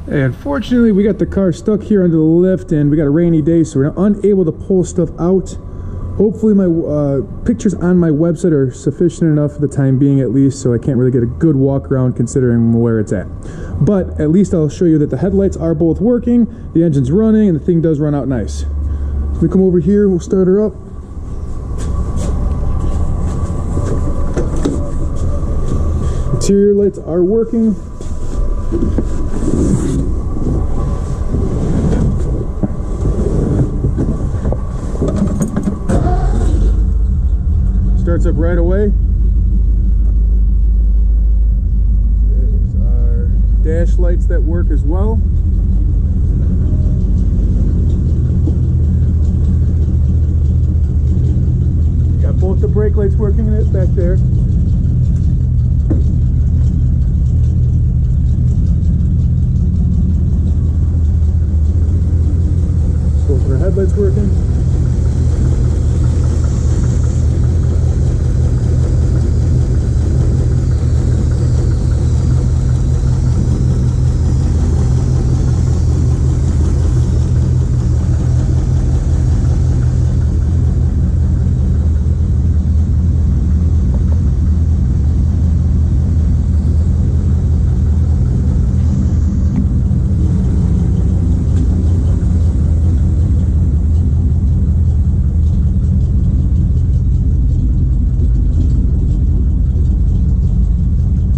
And unfortunately, we got the car stuck here under the lift, and we got a rainy day, so we're unable to pull stuff out. Hopefully my pictures on my website are sufficient enough for the time being, at least, so I can't really get a good walk around considering where it's at. But at least I'll show you that the headlights are both working, the engine's running, and the thing does run out nice. So we come over here, we'll start her up. Interior lights are working. Starts up right away. There's our dash lights that work as well. Got both the brake lights working in it back there. Both of our headlights working.